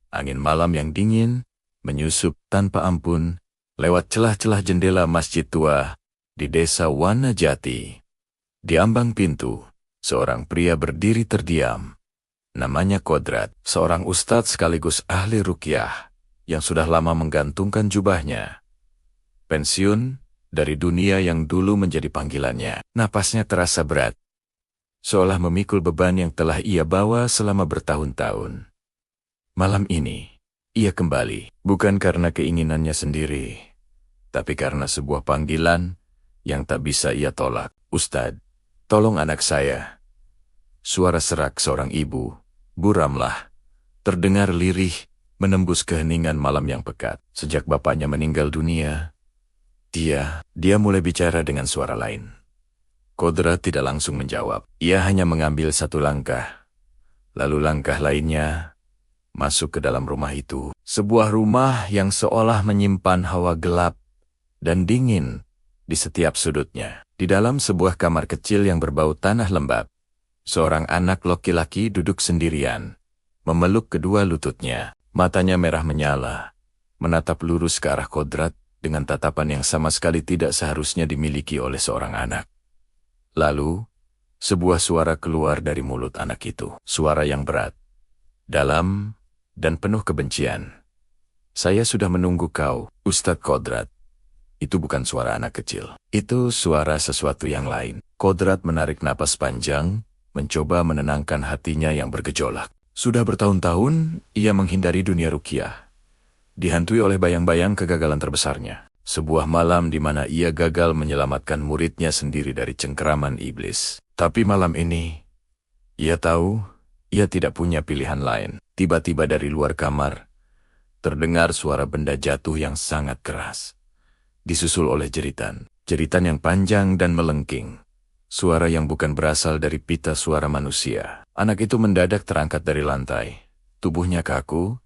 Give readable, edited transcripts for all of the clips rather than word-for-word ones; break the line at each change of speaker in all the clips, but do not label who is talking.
Angin malam yang dingin menyusup tanpa ampun lewat celah-celah jendela masjid tua di desa Wanajati. Di ambang pintu, seorang pria berdiri terdiam. Namanya Kodrat, seorang ustadz sekaligus ahli ruqyah yang sudah lama menggantungkan jubahnya. Pensiun dari dunia yang dulu menjadi panggilannya. Napasnya terasa berat, seolah memikul beban yang telah ia bawa selama bertahun-tahun. Malam ini, ia kembali, bukan karena keinginannya sendiri, tapi karena sebuah panggilan yang tak bisa ia tolak. "Ustadz, tolong anak saya." Suara serak seorang ibu, Bu Ramlah, terdengar lirih menembus keheningan malam yang pekat. Sejak bapaknya meninggal dunia, dia mulai bicara dengan suara lain. Kodrat tidak langsung menjawab. Ia hanya mengambil satu langkah. Lalu langkah lainnya masuk ke dalam rumah itu. Sebuah rumah yang seolah menyimpan hawa gelap dan dingin di setiap sudutnya. Di dalam sebuah kamar kecil yang berbau tanah lembab, seorang anak laki-laki duduk sendirian, memeluk kedua lututnya. Matanya merah menyala, menatap lurus ke arah Kodrat dengan tatapan yang sama sekali tidak seharusnya dimiliki oleh seorang anak. Lalu, sebuah suara keluar dari mulut anak itu. Suara yang berat, dalam, dan penuh kebencian. "Saya sudah menunggu kau, Ustadz Kodrat." Itu bukan suara anak kecil. Itu suara sesuatu yang lain. Kodrat menarik napas panjang, mencoba menenangkan hatinya yang bergejolak. Sudah bertahun-tahun, ia menghindari dunia ruqyah, dihantui oleh bayang-bayang kegagalan terbesarnya. Sebuah malam di mana ia gagal menyelamatkan muridnya sendiri dari cengkeraman iblis. Tapi malam ini, ia tahu ia tidak punya pilihan lain. Tiba-tiba dari luar kamar, terdengar suara benda jatuh yang sangat keras, disusul oleh jeritan. Jeritan yang panjang dan melengking. Suara yang bukan berasal dari pita suara manusia. Anak itu mendadak terangkat dari lantai. Tubuhnya kaku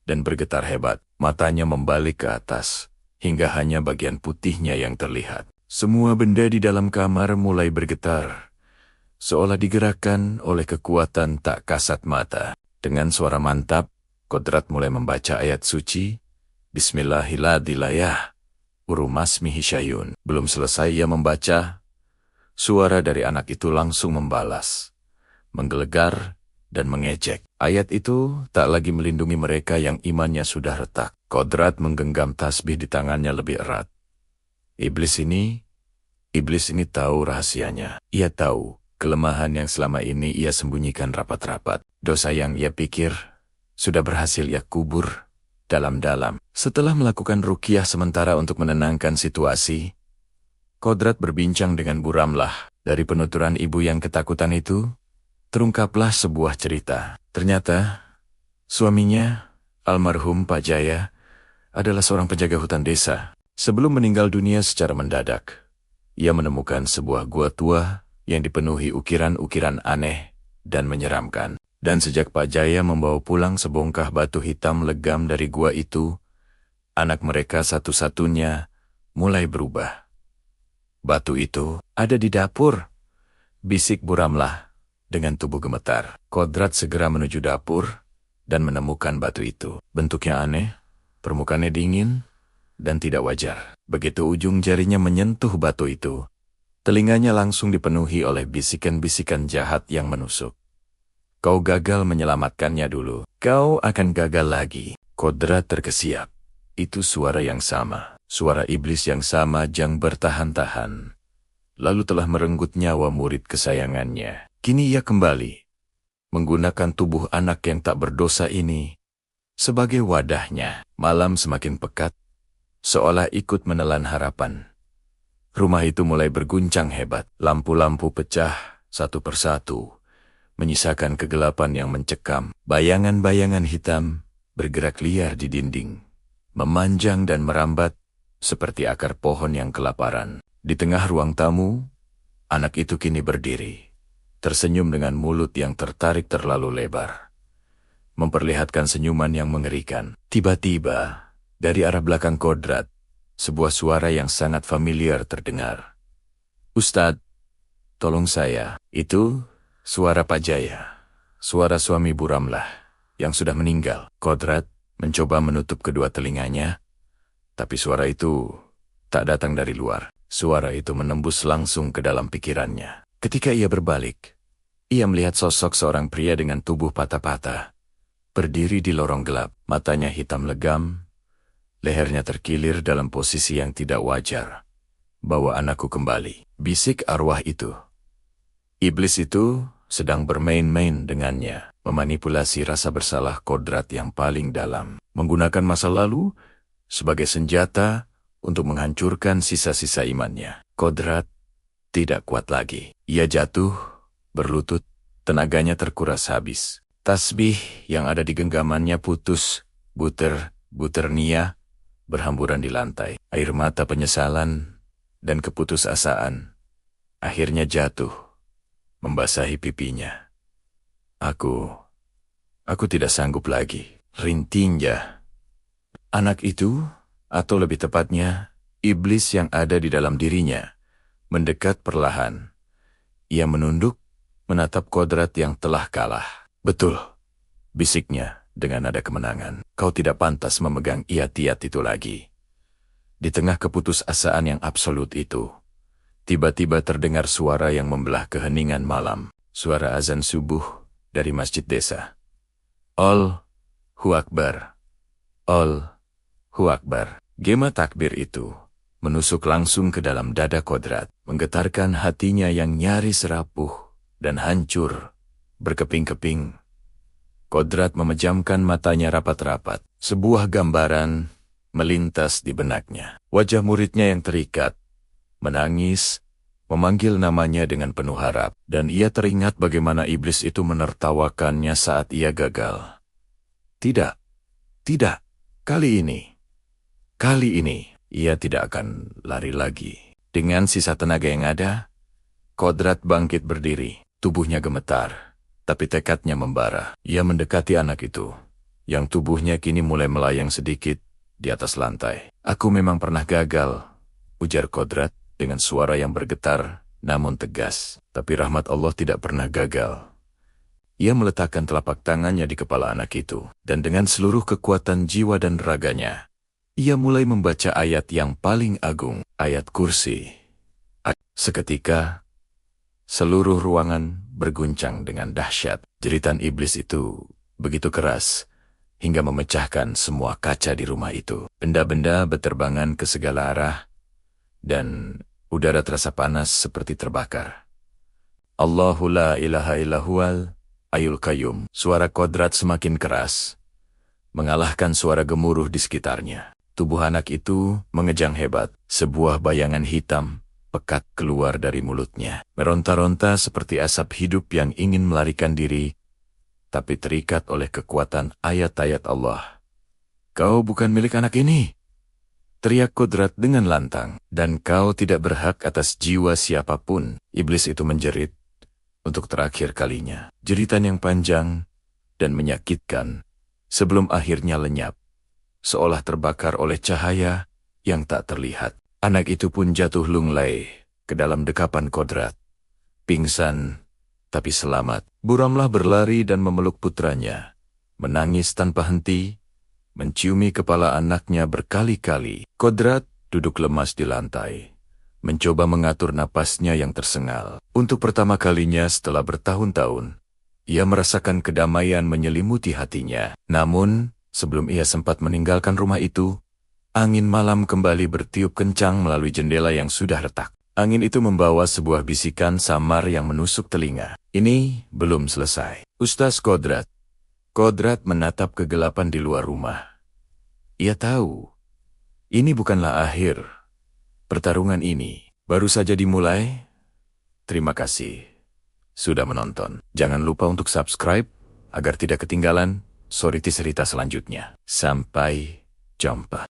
dan bergetar hebat. Matanya membalik ke atas, hingga hanya bagian putihnya yang terlihat. Semua benda di dalam kamar mulai bergetar, seolah digerakkan oleh kekuatan tak kasat mata. Dengan suara mantap, Kodrat mulai membaca ayat suci, "Bismillahirrahmanirrahim, urumasmihi syayun." Belum selesai ia membaca, suara dari anak itu langsung membalas, menggelegar dan mengejek. Ayat itu tak lagi melindungi mereka yang imannya sudah retak. Kodrat menggenggam tasbih di tangannya lebih erat. Iblis ini tahu rahasianya. Ia tahu kelemahan yang selama ini ia sembunyikan rapat-rapat. Dosa yang ia pikir sudah berhasil ia kubur dalam-dalam. Setelah melakukan ruqyah sementara untuk menenangkan situasi, Kodrat berbincang dengan Bu Ramlah. Dari penuturan ibu yang ketakutan itu, terungkaplah sebuah cerita. Ternyata, suaminya, almarhum Pak Jaya, adalah seorang penjaga hutan desa. Sebelum meninggal dunia secara mendadak, ia menemukan sebuah gua tua yang dipenuhi ukiran-ukiran aneh dan menyeramkan. Dan sejak Pak Jaya membawa pulang sebongkah batu hitam legam dari gua itu, anak mereka satu-satunya mulai berubah. "Batu itu ada di dapur," bisik Bu Ramlah dengan tubuh gemetar. Kodrat segera menuju dapur dan menemukan batu itu. Bentuknya aneh, permukaannya dingin, dan tidak wajar. Begitu ujung jarinya menyentuh batu itu, telinganya langsung dipenuhi oleh bisikan-bisikan jahat yang menusuk. "Kau gagal menyelamatkannya dulu. Kau akan gagal lagi." Kodrat terkesiap. Itu suara yang sama. Suara iblis yang sama yang bertahan-tahan. Lalu telah merenggut nyawa murid kesayangannya. Kini ia kembali, menggunakan tubuh anak yang tak berdosa ini sebagai wadahnya. Malam semakin pekat, seolah ikut menelan harapan. Rumah itu mulai berguncang hebat. Lampu-lampu pecah satu persatu, menyisakan kegelapan yang mencekam. Bayangan-bayangan hitam bergerak liar di dinding, memanjang dan merambat seperti akar pohon yang kelaparan. Di tengah ruang tamu, anak itu kini berdiri, tersenyum dengan mulut yang tertarik terlalu lebar, memperlihatkan senyuman yang mengerikan. Tiba-tiba, dari arah belakang Kodrat, sebuah suara yang sangat familiar terdengar. "Ustadz, tolong saya." Itu suara Pak Jaya, suara suami Bu Ramlah. yang sudah meninggal. Kodrat mencoba menutup kedua telinganya, tapi suara itu tak datang dari luar. Suara itu menembus langsung ke dalam pikirannya. Ketika ia berbalik, ia melihat sosok seorang pria dengan tubuh patah-patah, berdiri di lorong gelap. Matanya hitam legam, lehernya terkilir dalam posisi yang tidak wajar. "Bawa anakku kembali," bisik arwah itu. Iblis itu sedang bermain-main dengannya, memanipulasi rasa bersalah Kodrat yang paling dalam, menggunakan masa lalu sebagai senjata untuk menghancurkan sisa-sisa imannya. Kodrat tidak kuat lagi. Ia jatuh, berlutut, tenaganya terkuras habis. Tasbih yang ada di genggamannya putus, buter nia, berhamburan di lantai. Air mata penyesalan dan keputusasaan akhirnya jatuh, membasahi pipinya. Aku tidak sanggup lagi, rintinja. Anak itu, atau lebih tepatnya, iblis yang ada di dalam dirinya, mendekat perlahan. Ia menunduk, menatap Kodrat yang telah kalah. "Betul," bisiknya dengan nada kemenangan. "Kau tidak pantas memegang iat-iat itu lagi." Di tengah keputusasaan yang absolut itu, tiba-tiba terdengar suara yang membelah keheningan malam. Suara azan subuh dari masjid desa. Allahu Akbar. Allahu Akbar. Gema takbir itu menusuk langsung ke dalam dada Kodrat, menggetarkan hatinya yang nyaris rapuh dan hancur, berkeping-keping. Kodrat memejamkan matanya rapat-rapat. Sebuah gambaran melintas di benaknya. Wajah muridnya yang terikat, menangis, memanggil namanya dengan penuh harap, dan ia teringat bagaimana iblis itu menertawakannya saat ia gagal. Tidak, kali ini, ia tidak akan lari lagi. Dengan sisa tenaga yang ada, Kodrat bangkit berdiri. Tubuhnya gemetar, tapi tekadnya membara. Ia mendekati anak itu, yang tubuhnya kini mulai melayang sedikit di atas lantai. "Aku memang pernah gagal," ujar Kodrat dengan suara yang bergetar namun tegas. Tapi rahmat Allah tidak pernah gagal. Ia meletakkan telapak tangannya di kepala anak itu, dan dengan seluruh kekuatan jiwa dan raganya, ia mulai membaca ayat yang paling agung, ayat kursi. Seketika, seluruh ruangan berguncang dengan dahsyat. Jeritan iblis itu begitu keras, hingga memecahkan semua kaca di rumah itu. Benda-benda berterbangan ke segala arah, dan udara terasa panas seperti terbakar. "Allahu la ilaha illahual Ayul Qayyum." Suara Kodrat semakin keras, mengalahkan suara gemuruh di sekitarnya. Tubuh anak itu mengejang hebat. Sebuah bayangan hitam pekat keluar dari mulutnya, meronta-ronta seperti asap hidup yang ingin melarikan diri, tapi terikat oleh kekuatan ayat-ayat Allah. "Kau bukan milik anak ini," teriak Kodrat dengan lantang, "dan kau tidak berhak atas jiwa siapapun." Iblis itu menjerit untuk terakhir kalinya. Jeritan yang panjang dan menyakitkan sebelum akhirnya lenyap, seolah terbakar oleh cahaya yang tak terlihat. Anak itu pun jatuh lunglai ke dalam dekapan Kodrat. Pingsan, tapi selamat. Buramlah berlari dan memeluk putranya, menangis tanpa henti, menciumi kepala anaknya berkali-kali. Kodrat duduk lemas di lantai, mencoba mengatur napasnya yang tersengal. Untuk pertama kalinya setelah bertahun-tahun, ia merasakan kedamaian menyelimuti hatinya. Namun, sebelum ia sempat meninggalkan rumah itu, angin malam kembali bertiup kencang melalui jendela yang sudah retak. Angin itu membawa sebuah bisikan samar yang menusuk telinga. "Ini belum selesai, Ustaz Kodrat." Kodrat menatap kegelapan di luar rumah. Ia tahu, ini bukanlah akhir. Pertarungan ini baru saja dimulai. Terima kasih sudah menonton. Jangan lupa untuk subscribe agar tidak ketinggalan cerita selanjutnya. Sampai jumpa.